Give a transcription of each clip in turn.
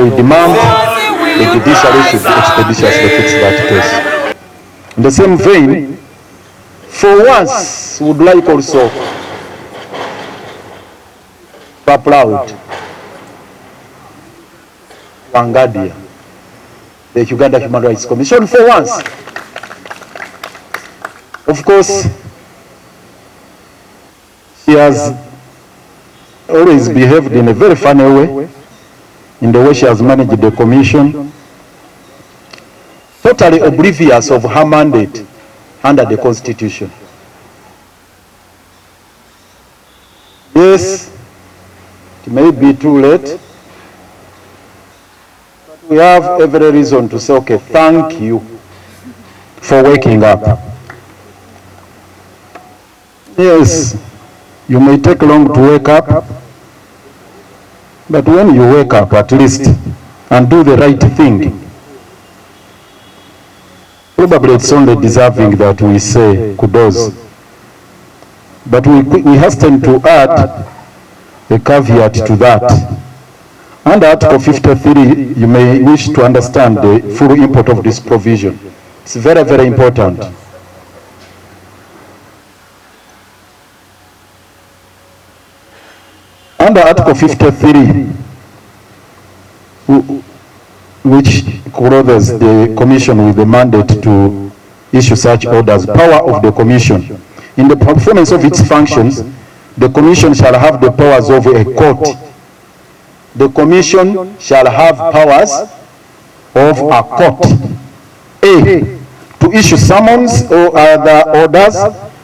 Therefore, we demand the judiciary should expeditiously fix that case. In the same vein, for once, we would like also to applaud Wangadya, the Uganda Human Rights Commission, for once. Of course, she has always behaved in a very funny way, in the way she has managed the commission, totally oblivious of her mandate under the Constitution. Yes, it may be too late, but we have every reason to say, okay, thank you for waking up. Yes, you may take long to wake up, but when you wake up at least and do the right thing, probably it's only deserving that we say kudos. But we hasten to add a caveat to that. Under Article 53, you may wish to understand the full import of this provision. It's very, very important. Under Article 53, which clothes the Commission with the mandate to issue such orders, power of the Commission. In the performance of its functions, the Commission shall have the powers of a court. The Commission shall have powers of a court. A, to issue summons or other orders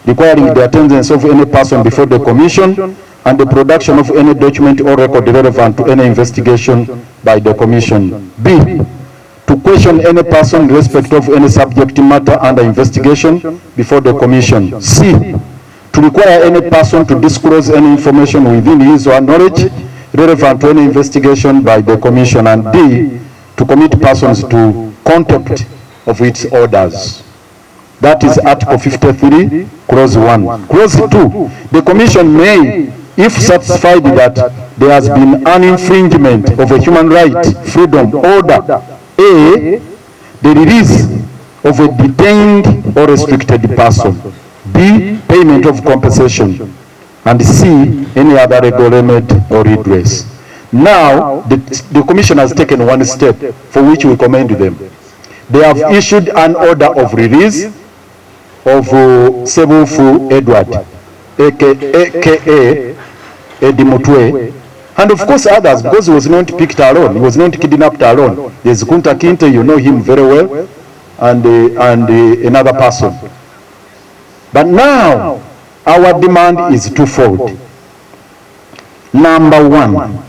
requiring the attendance of any person before the Commission and the production of any document or record relevant to any investigation by the Commission. B, to question any person in respect of any subject matter under investigation before the Commission. C, to require any person to disclose any information within his or her knowledge relevant to any investigation by the Commission. And D, to commit persons to contempt of its orders. That is Article 53, Clause 1. Clause 2, the Commission may, if satisfied that there has been an infringement of a human right, freedom, order, A, the release of a detained or restricted person, B, payment of compensation, and C, any other legal remedy or redress. Now, the Commission has taken one step for which we commend them. They have issued an order of release of Sebufu Edward, aka Eddie Mutwe, and of course others, because he was not picked alone, he was not kidnapped alone. There's Kunta Kinte, you know him very well, and another person. But now, our demand is twofold. Number one,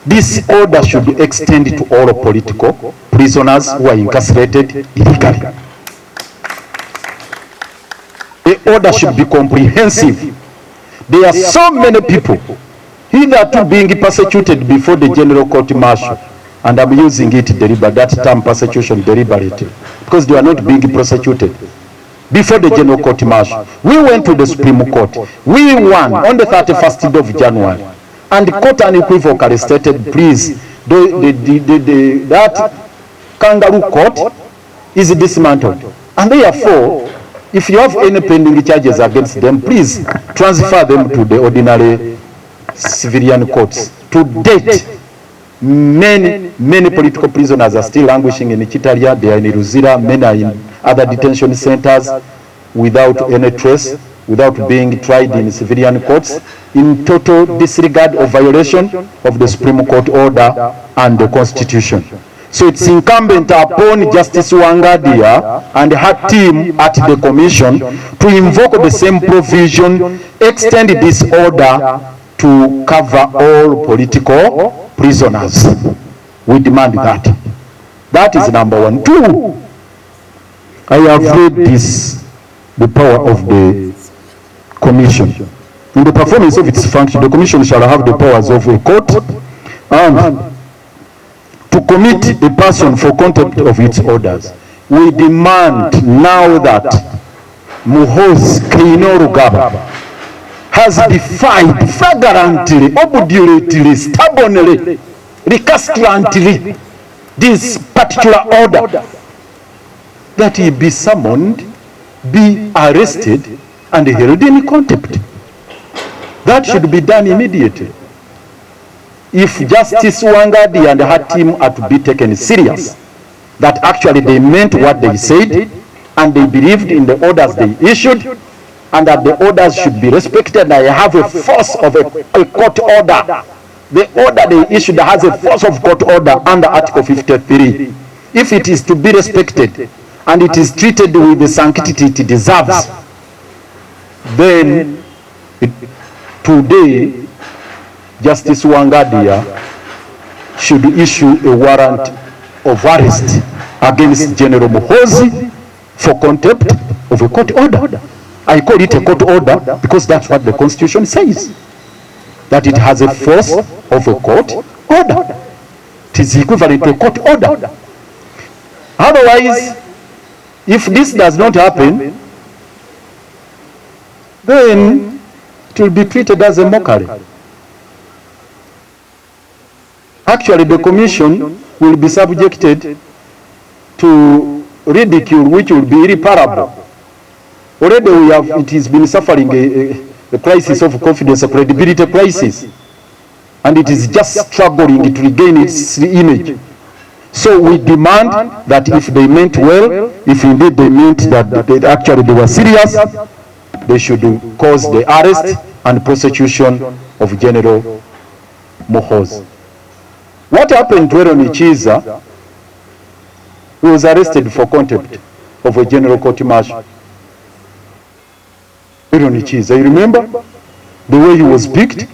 this order should extend to all political prisoners who are incarcerated illegally. The order should be comprehensive. There are so many people hitherto being persecuted before the General Court Martial, and I'm using it deliberately, that term persecution deliberately, because they are not being prosecuted before the General Court Martial. We went to the Supreme Court. We won on the 31st of January, and the court unequivocally stated, please, that kangaroo court is dismantled, and therefore, if you have any pending charges against them, please transfer them to the ordinary civilian courts. To date, many political prisoners are still languishing in Chitalia, they are in Ruzira, many are in other detention centers without any trace, without being tried in civilian courts, in total disregard or violation of the Supreme Court order and the Constitution. So it's incumbent upon Justice Wangadya and her team at the Commission to invoke the same provision, extend this order to cover all political prisoners. We demand that. That is number one. Two, I have read this, the power of the Commission. In the performance of its function, the Commission shall have the powers of a court and to commit a person for contempt of its orders. We demand now that Muhoozi Kainerugaba has defied flagrantly, obdurately, stubbornly recalcitrantly this particular order, that he be summoned, be arrested, and held in contempt. That should be done immediately. If Justice Wangadya and her team are to be taken serious, that actually they meant what they said, and they believed in the orders they issued, and that the orders should be respected. I have a force of a court order. The order they issued has a force of court order under Article 53. If it is to be respected, and it is treated with the sanctity it deserves, then today Justice Wangadya should issue a warrant of arrest against General Muhoozi for contempt of a court order. I call it a court order because that's what the Constitution says, that it has a force of a court order. It is equivalent to a court order. Otherwise, if this does not happen, then it will be treated as a mockery. Actually, the commission will be subjected to ridicule, which will be irreparable. Already it has been suffering a crisis of confidence, a credibility crisis, and it is just struggling to regain its image. So we demand that if they meant well, if indeed they meant that they were serious, they should cause the arrest and prosecution of General Muhoozi. What happened to Aaron Chiza? He was arrested for contempt of a general court martial. Aaron Chiza, you remember the way he was picked?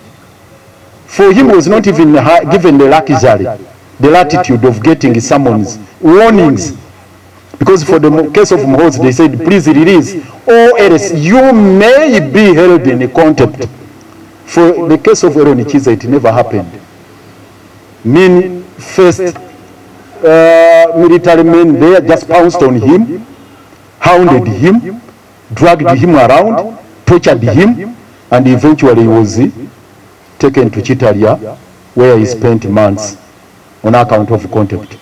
For him was not even given the luxury, the latitude of getting summons, warnings. Because for the case of Muhoozi, they said, please release, or else you may be held in contempt. For the case of Aaron Chiza, it never happened. First military men there just pounced on him, hounded him, dragged him around, tortured him, and eventually he was taken to Chitalia, where he spent months on account of contempt.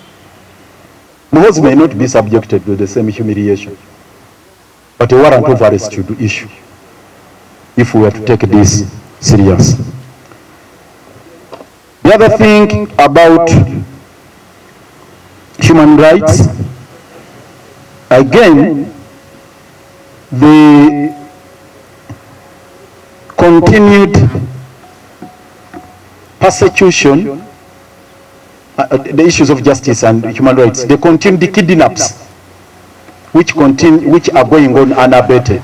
Muhoozi may not be subjected to the same humiliation, but a warrant of arrest should issue if we were to take this serious. The other thing about human rights, again, the continued persecution, the issues of justice and human rights, the continued kidnaps, which are going on unabated.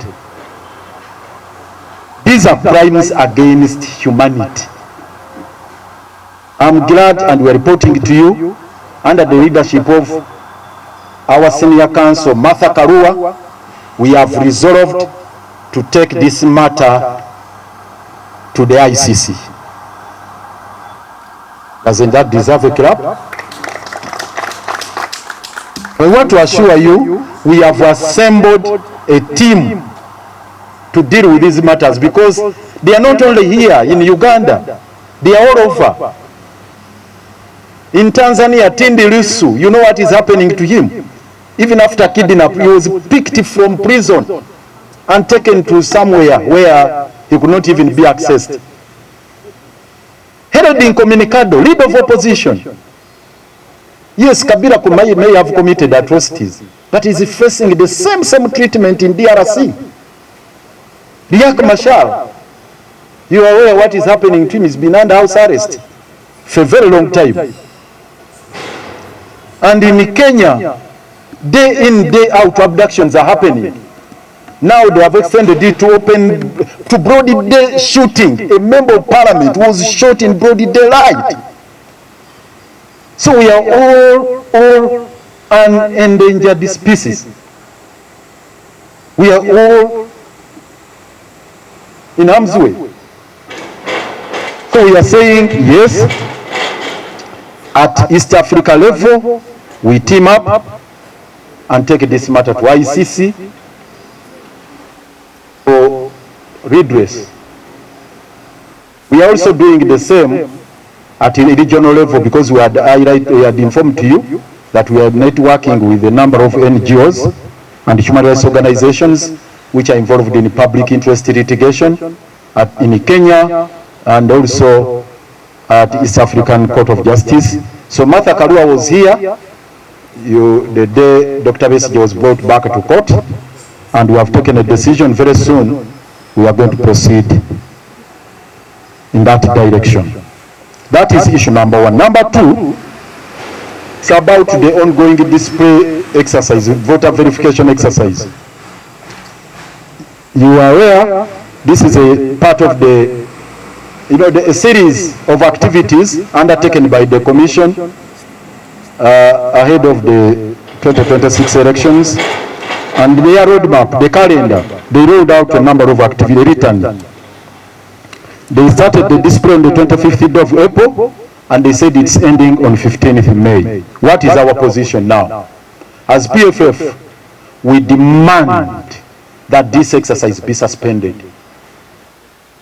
These are crimes against humanity. I'm glad, and we're reporting to you, under the leadership of our senior counsel, Martha Karua, we have resolved to take this matter to the ICC. Doesn't that deserve a clap? I want to assure you, we have assembled a team to deal with these matters, because they are not only here in Uganda, they are all over. In Tanzania, Tindi Lissu, you know what is happening to him? Even after kidnap, he was picked from prison and taken to somewhere where he could not even be accessed. Held incommunicado, leader of opposition. Yes, Kabila may have committed atrocities, but is facing the same treatment in DRC. Riek Machar, you are aware what is happening to him. He's been under house arrest for a very long time. And in Kenya, day in, day out, abductions are happening. Now they have extended it to broad day shooting. A member of parliament was shot in broad daylight. So we are all an endangered species. We are all in harm's way. So we are saying, yes, at East Africa level, we team up and take this matter to ICC for redress. We are also doing the same at a regional level, because we had informed to you that we are networking with a number of NGOs and human rights organizations which are involved in public interest litigation in Kenya and also at East African Court of Justice. So Martha Karua was here the day Dr. Besigye was brought back to court, and we have taken a decision. Very soon we are going to proceed in that direction. That is issue number one. Number two, it's about the ongoing display exercise, voter verification exercise. You are aware, this is a part of the, a series of activities undertaken by the Commission ahead of the 2026 elections, and their roadmap, the calendar, they rolled out a number of activities written. They started the display on the 25th of April, and they said it's ending on 15th May. What is our position now? As PFF, we demand that this exercise be suspended.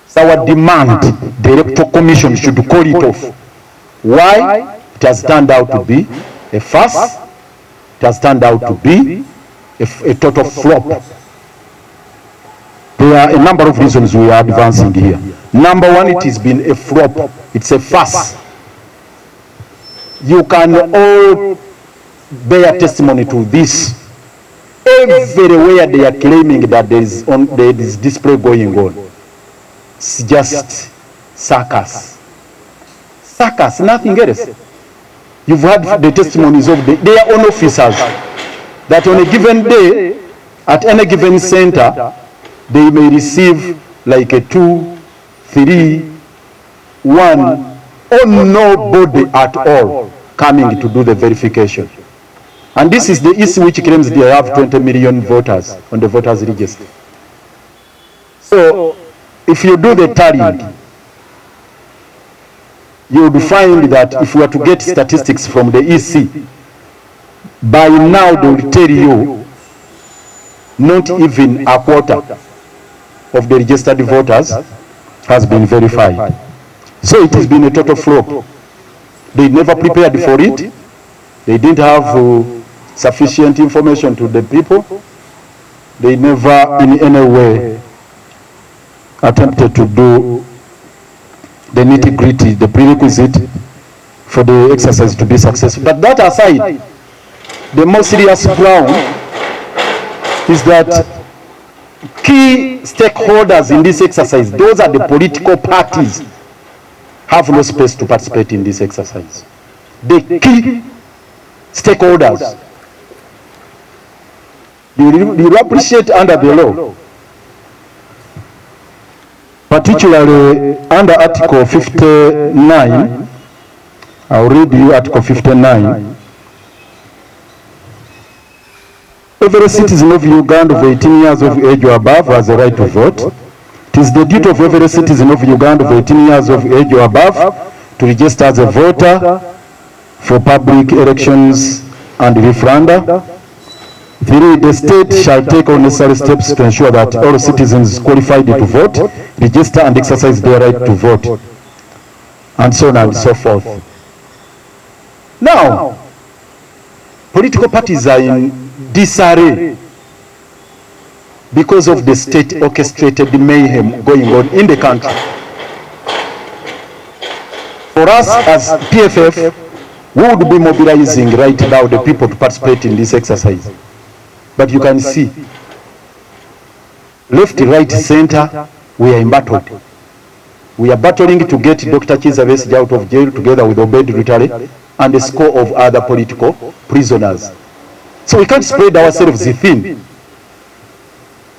It's our demand. The Electoral Commission should call it off. Why? It has turned out to be a farce. It has turned out to be a total flop. There are a number of reasons we are advancing here. Number one, it has been a flop. It's a farce. You can all bear testimony to this. Everywhere they are claiming that there is display going on. It's just circus. Circus, nothing else. You've heard the testimonies of their own officers that on a given day, at any given center, they may receive like a 2, 3, 1, or nobody at all coming to do the verification. And this is the EC which claims they have 20 million voters on the voters register. So, if you do the tallying, you would find that if we were to get statistics from the EC, by now they will tell you not even a quarter of the registered voters has been verified. So it has been a total flop. They never prepared for it. They didn't have sufficient information to the people. They never in any way attempted to do the nitty-gritty, the prerequisite for the exercise to be successful. But that aside, the most serious ground is that key stakeholders in this exercise, those are the political parties, have no space to participate in this exercise. The key stakeholders, you appreciate under the law, particularly under Article 59, I'll read you Article 59. Every citizen of Uganda of 18 years of age or above has a right to vote. It is the duty of every citizen of Uganda of 18 years of age or above to register as a voter for public elections and referenda. 3. The state shall take all necessary steps to ensure that all citizens qualified to vote, register and exercise their right to vote, and so on and so forth. Now, political parties are in disarray because of the state orchestrated mayhem going on in the country. For us as PFF, we would be mobilizing right now the people to participate in this exercise. But you can see, left, right, center, we are embattled. We are battling to get Dr. Kizza Besigye out of jail together with Obed Lutale and a score of other political prisoners. So we can't spread ourselves thin.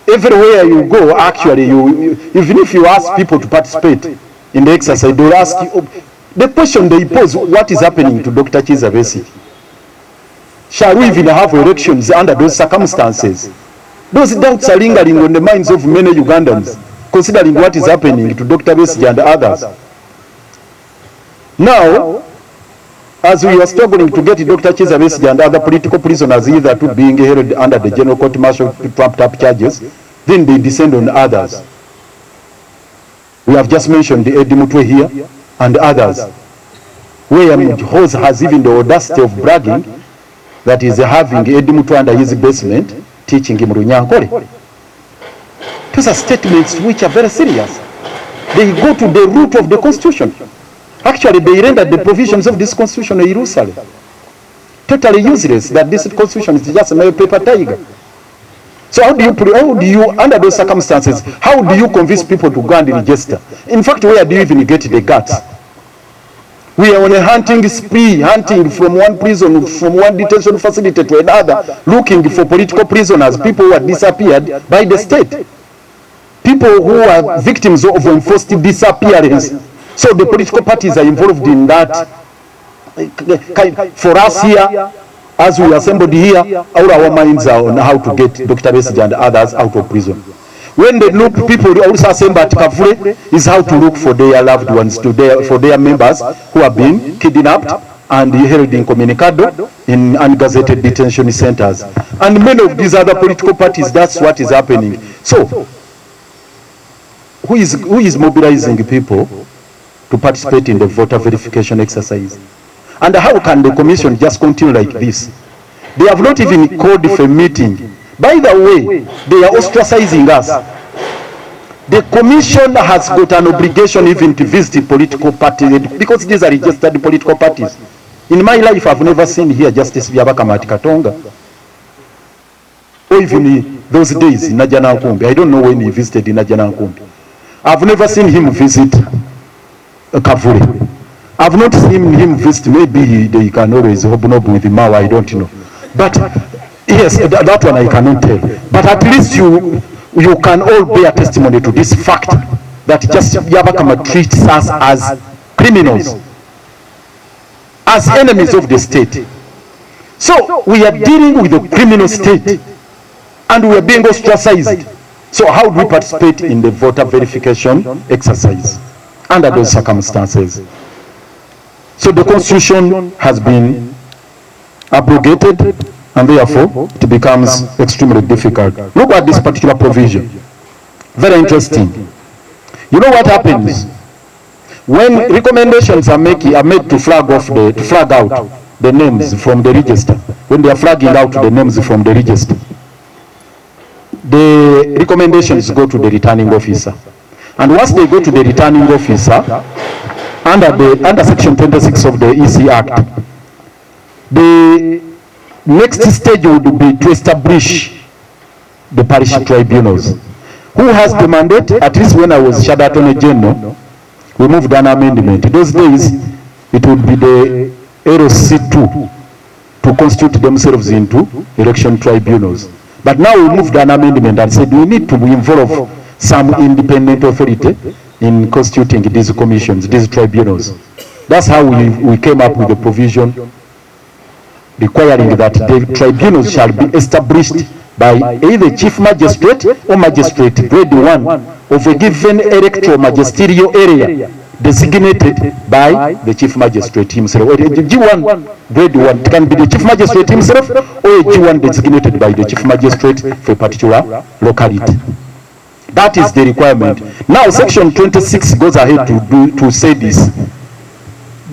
Everywhere you go, actually, even if you ask people to participate in the exercise, they will ask you, the question they pose, what is happening to Dr. Kizza Besigye? Shall we even have elections under those circumstances? Those doubts are lingering on the minds of many Ugandans, considering what is happening to Dr. Besigye and others. Now, as we are struggling to get Dr. Kizza Besigye and other political prisoners either to being held under the general court martial to trumped up charges, then they descend on others. We have just mentioned the Eddie Mutwe here and others. where Hose has even the audacity of bragging that is having Eddie Mutu under his basement teaching him Runyankole. Those are statements which are very serious. They go to the root of the Constitution. Actually, they render the provisions of this Constitution illusory. Totally useless, that this Constitution is just a paper tiger. So how do you, under those circumstances, how do you convince people to go and register? In fact, where do you even get the guts? We are on a hunting spree, hunting from one prison, from one detention facility to another, looking for political prisoners, people who are disappeared by the state. People who are victims of enforced disappearance. So the political parties are involved in that. For us here, as we assembled here, all our minds are on how to get Dr. Besigye and others out of prison. When they look, people also assemble at Kavule, is how to look for their loved ones, for their members who have been kidnapped and held incommunicado in ungazetted detention centers. And many of these other political parties, that's what is happening. So, who is mobilizing people to participate in the voter verification exercise? And how can the commission just continue like this? They have not even called for a meeting. By the way, they are ostracizing us. The commission has got an obligation even to visit political parties, because these are registered political parties. In my life, I've never seen here Justice Byabakama at Katonga. Or even those days in Najana Nkumbi. I don't know when he visited in Najana Nkumbi. I've never seen him visit Kavule. I've not seen him visit, maybe they can always open up with him, I don't know. But yes, that one I cannot tell. But at least you can all bear testimony to this fact that Justice Byabakama treats us as criminals, as enemies of the state. So we are dealing with a criminal state and we are being ostracized. So how do we participate in the voter verification exercise under those circumstances? So the Constitution has been abrogated, and therefore it becomes extremely difficult. Look at this particular provision. Very interesting. You know what happens when recommendations are made to flag out the names from the register? When they are flagging out the names from the register, the recommendations go to the returning officer, and once they go to the returning officer, under section 26 of the EC Act, the next stage would be to establish the parish tribunals. Who has the mandate? At least when I was Shadow Attorney General, we moved an amendment. In those days, it would be the LC2 to constitute themselves into election tribunals. But now we moved an amendment and said we need to involve some independent authority in constituting these commissions, these tribunals. That's how we came up with the provision requiring that the tribunals shall be established by either chief magistrate or magistrate grade 1 of a given electoral magisterial area designated by the chief magistrate himself. Or G1 grade 1, it can be the chief magistrate himself or a G1 designated by the chief magistrate for a particular locality. That is the requirement. Now section 26 goes ahead to say this.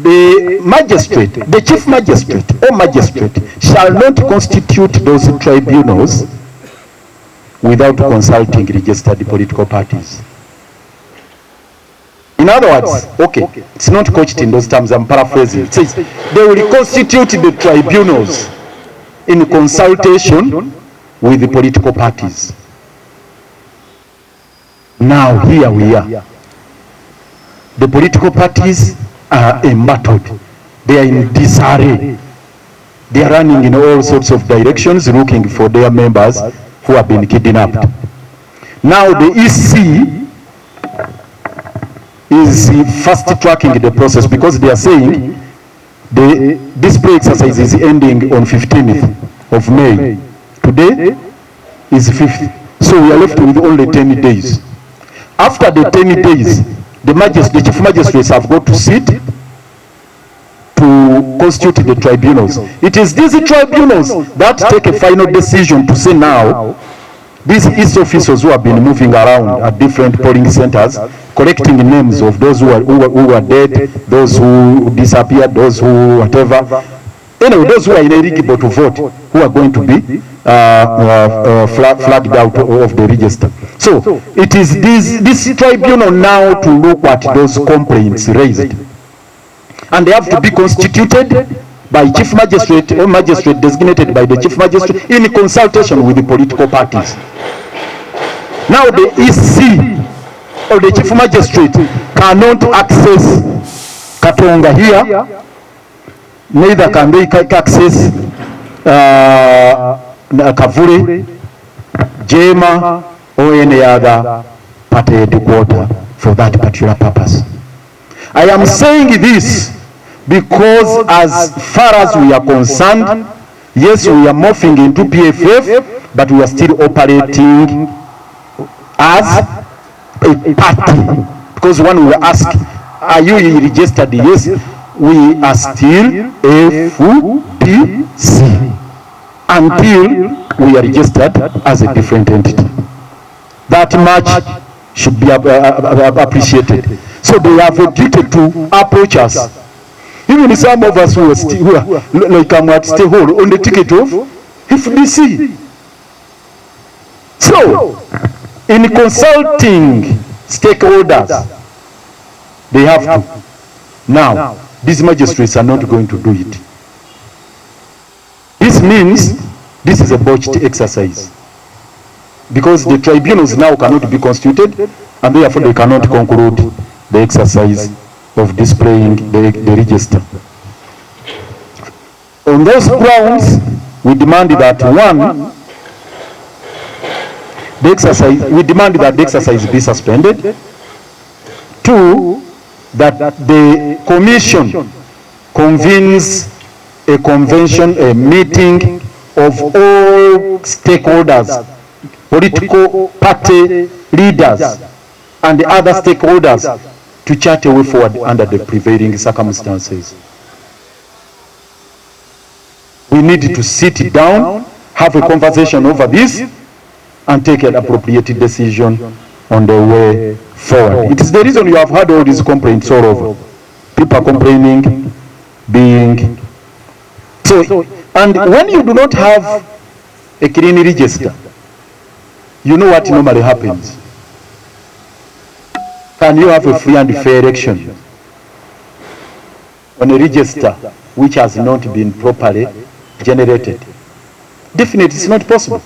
The magistrate, the chief magistrate or magistrate shall not constitute those tribunals without consulting registered political parties. In other words, okay, it's not couched in those terms, I'm paraphrasing. It says they will constitute the tribunals in consultation with the political parties. Now here we are. The political parties are embattled. They are in disarray. They are running in all sorts of directions looking for their members who have been kidnapped. Now the EC is fast tracking the process because they are saying the display exercise is ending on 15th of May. Today is 5th. So we are left with only 10 days. After the 10 days, the chief magistrates have got to sit to constitute the tribunals. It is these tribunals that take a final decision to say now, These East officials who have been moving around at different polling centers, collecting names of those who are dead, those who disappeared, those who whatever. Anyway, those who are ineligible to vote, who are going to be flagged out of the register. So it is this tribunal now to look at those complaints raised. And they have to be constituted by chief magistrate or magistrate designated by the chief magistrate in consultation with the political parties. Now the EC or the chief magistrate cannot access Katonga here, neither can they access Kavule, Jema, or any other party headquarter for that particular purpose. I am saying this because as far as we are concerned, yes, we are morphing into PFF, but we are still operating as a party. Because when we ask, are you registered? Yes, we are still FDC until we are registered as a different entity. That much should be appreciated. So they have a duty to approach us. Even some of us who are like I'm at stay hold on the ticket of FDC. So, in consulting stakeholders, they have to. Now, these magistrates are not going to do it. This means this is a botched exercise. Because the tribunals now cannot be constituted, and therefore they cannot conclude the exercise of displaying the register. On those grounds, we demand that we demand that the exercise be suspended. 2, that the commission convenes a convention, a meeting of all stakeholders, political party leaders, and the other stakeholders to chart a way forward under the prevailing circumstances. We need to sit down, have a conversation over this, and take an appropriate decision on the way forward. It is the reason you have had all these complaints all over. People are complaining, being... So, and when you do not have a clean register, you know what normally happens. Can you have a free and fair election on a register which has not been properly generated? Definitely it's not possible.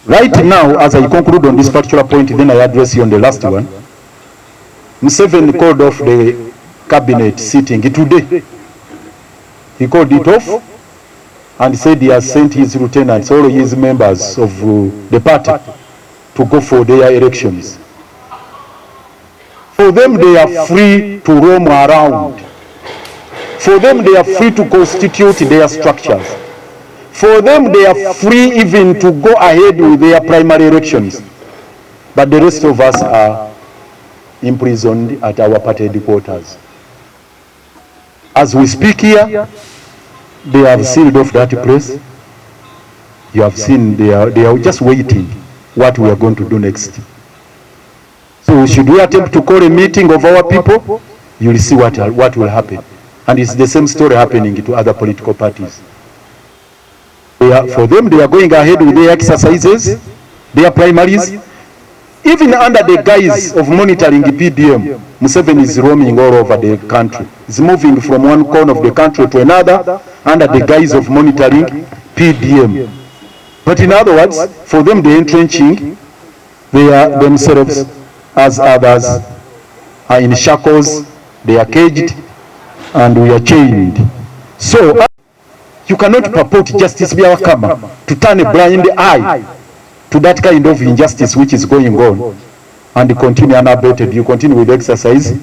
Right now, as I conclude on this particular point, then I address you on the last one. Museveni called off the cabinet sitting today. He called it off and said he has sent his lieutenants, all his members of the party, to go for their elections. For them, they are free to roam around. For them, they are free to constitute their structures. For them, they are free even to go ahead with their primary elections. But the rest of us are imprisoned at our party headquarters. As we speak here, they have sealed off that place. You have seen they are just waiting what we are going to do next. So should we attempt to call a meeting of our people, you will see what will happen. And it's the same story happening to other political parties. For them, they are going ahead with their exercises, their primaries. Even under the guise of monitoring the PDM, Museveni is roaming all over the country. He's moving from one corner of the country to another under the guise of monitoring PDM. But in other words, for them, they're entrenching themselves as others are in shackles, they are caged, and we are chained. So you cannot purport justice Byawakama to turn a blind eye to that kind of injustice which is going on and continue unabated. You continue with exercise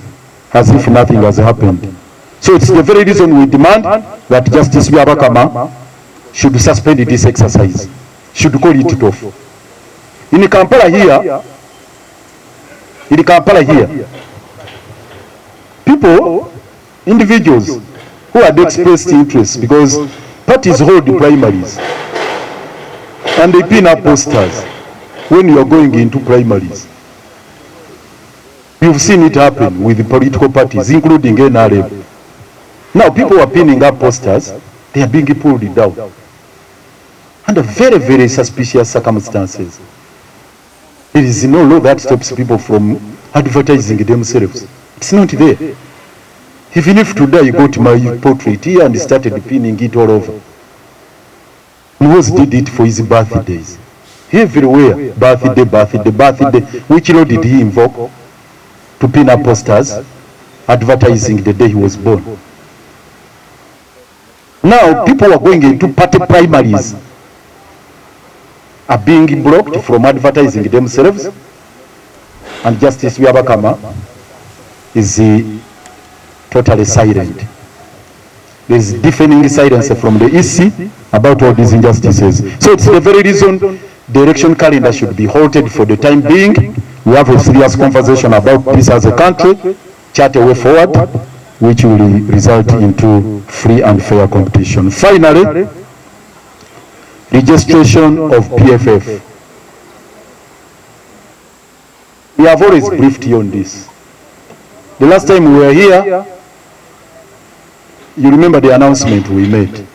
as if nothing has happened. So it's the very reason we demand that Justice Byawakama should suspend this exercise, should call it off. In Kampala here, people, individuals who had expressed interest, because parties hold the primaries. And they pin up posters when you are going into primaries. You've seen it happen with the political parties, including NRM. Now people are pinning up posters, they are being pulled down under very, very suspicious circumstances. There is no law that stops people from advertising themselves. It's not there. Even if today you got my portrait here and started pinning it all over. Moses did it for his birthdays. Everywhere, birthday. Which law did he invoke? To pin up posters advertising the day he was born. Now people are going into party primaries are being blocked from advertising themselves, and Justice Byabakama is totally silent. There is deafening silence from the EC about all these injustices. So it's the very reason the election calendar should be halted for the time being. We have a serious conversation about this as a country, chart a way forward, which will result into free and fair competition. Finally, registration of PFF. We have always briefed you on this. The last time we were here, you remember the announcement we made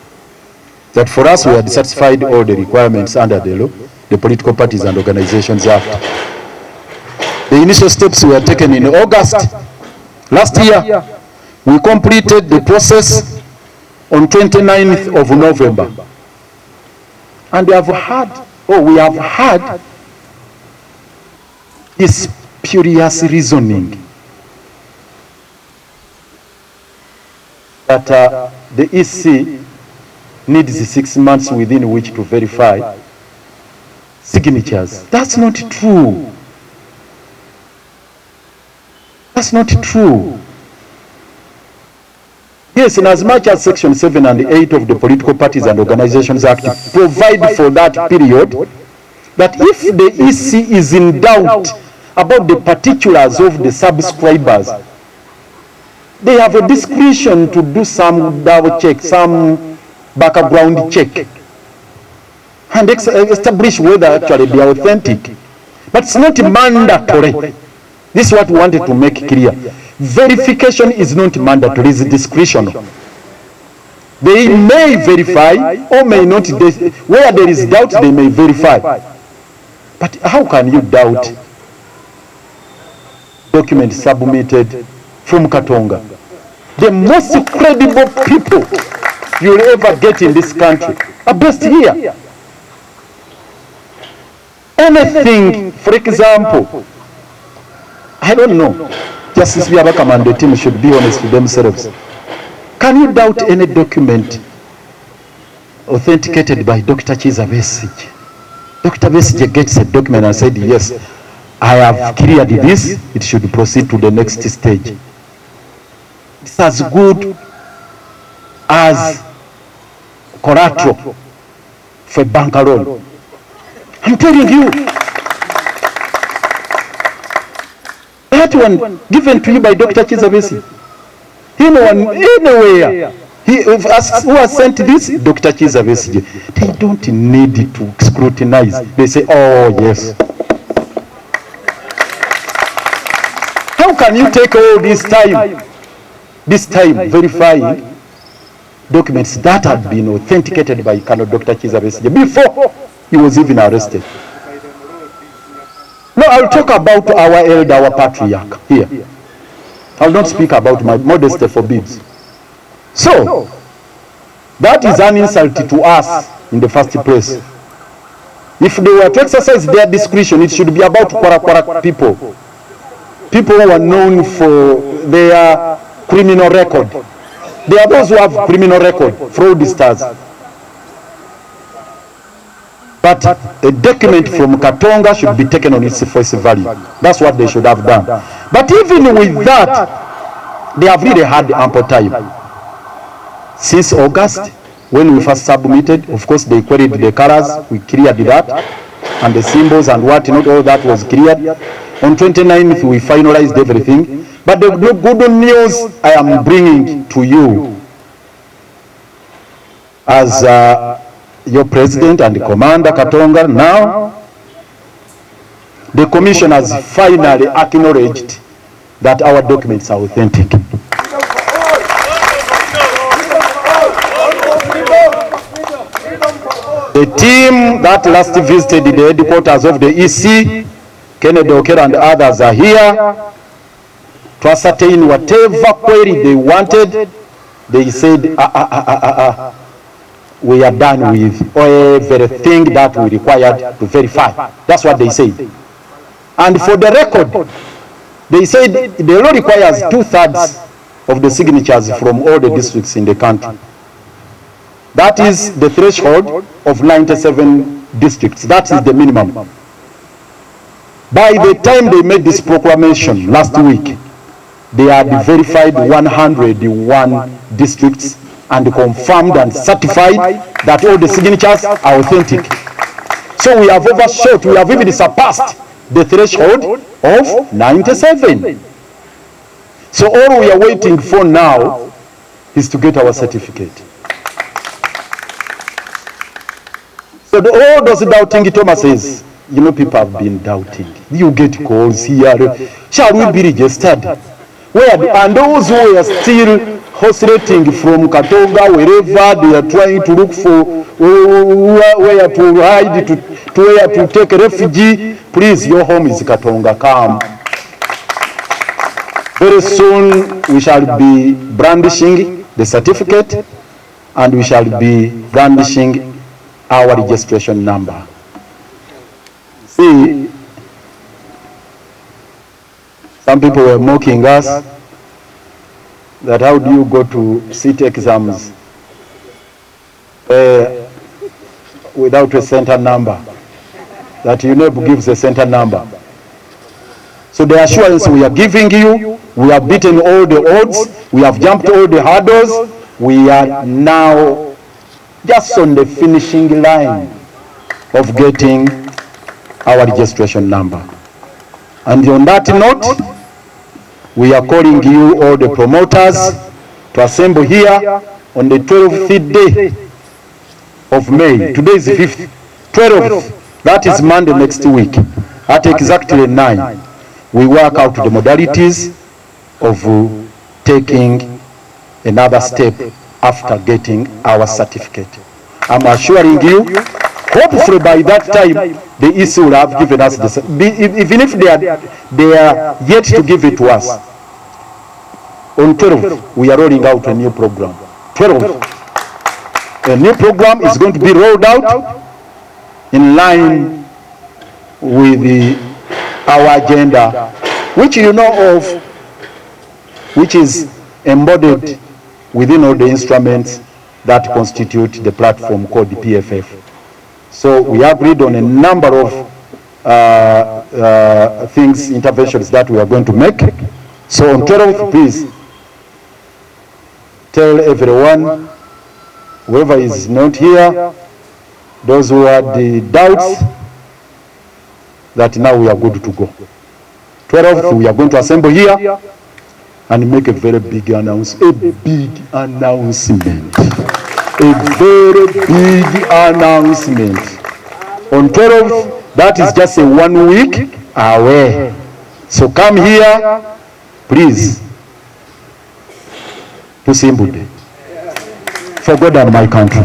that for us we had satisfied all the requirements under the law, the Political Parties and Organizations Act. The initial steps were taken in August last year. We completed the process on 29th of November. And we have had this spurious reasoning that the EC needs 6 months within which to verify signatures. That's not true. That's not true. Yes, in as much as Section 7 and 8 of the Political Parties and Organizations Act provide for that period, that if the EC is in doubt about the particulars of the subscribers, they have a discretion to do some double check, some background check, and establish whether actually they are authentic. But it's not mandatory. This is what we wanted to make clear. Verification is not mandatory, it is discretional. They may verify or may not. Where there is doubt, they may verify. But how can you doubt documents submitted from Katonga? The most credible people you'll ever get in this country are based here. Anything, for example, I don't know, Justice Byabakama and the team should be honest with themselves. Can you doubt any document authenticated by Dr. Kiza Besigye? Dr. Besigye gets a document and said, yes, I have cleared this, it should proceed to the next stage. It's as good as collateral for a bank loan. I'm telling you. That one given to you by Dr. Kiza Besigye. Anywhere. Who has sent this? Dr. Kiza Besigye. They don't need to scrutinize. They say, oh yes. How can you take all this time verifying documents that had been authenticated by Dr. Kiza Besigye before he was even arrested? No, I'll talk about our elder, our patriarch here. I'll not speak about my modesty forbids. So, that is an insult to us in the first place. If they were to exercise their discretion, it should be about Kwara people. People who are known for their criminal record. They are those who have criminal record, fraudsters. But a document from Katonga should be taken on its face value. That's what they should have done. But even with that, they have really had ample time. Since August, when we first submitted, of course they queried the colors, we cleared that, and the symbols and what not, all that was cleared. On 29th, we finalized everything. But the good news I am bringing to you as your president and Commander Katonga. Now, the commission has finally acknowledged that our documents are authentic. The team that last visited the headquarters of the EC, Kennedy Okera and others are here to ascertain whatever query they wanted. They said, we are done with everything that we required to verify. That's what they said. And for the record, they said the law requires 2/3 of the signatures from all the districts in the country. That is the threshold of 97 districts. That is the minimum. By the time they made this proclamation last week, they had verified 101 districts and confirmed and certified that all the signatures are authentic. So we have overshot, we have even surpassed the threshold of 97. So all we are waiting for now is to get our certificate. So all those doubting Thomases, you know, people have been doubting. You get calls here, shall we be registered? And those who are still oscillating from Katonga, wherever they are trying to look for where to hide, to where to take refugee, please, your home is Katonga. Come. Very soon we shall be brandishing the certificate and we shall be brandishing our registration number. See, some people were mocking us that how do you go to city exams without a center number, that you never give the center number. So the assurance we are giving you, we have beaten all the odds, we have jumped all the hurdles, we are now just on the finishing line of getting our registration number. And on that note, we are calling you, all the promoters, to assemble here on the 12th day of May. Today is the 5th. 12th, that is Monday next week, at exactly 9. We work out the modalities of taking another step after getting our certificate. I'm assuring you, hopefully by that time, the EC will have given us this. Even if they are yet to give it to us. On 12th, we are rolling out a new program. 12th, a new program is going to be rolled out in line with our agenda, which you know of, which is embodied within all the instruments that constitute the platform called the PFF. So we agreed on a number of interventions that we are going to make. So on 12th, please tell everyone, whoever is not here, those who had the doubts, that now we are good to go. 12th, we are going to assemble here and make a very big announcement. A big announcement. A very big announcement. On 12th, that is just a 1 week away. So come here, please, to Simbude, for God and my country.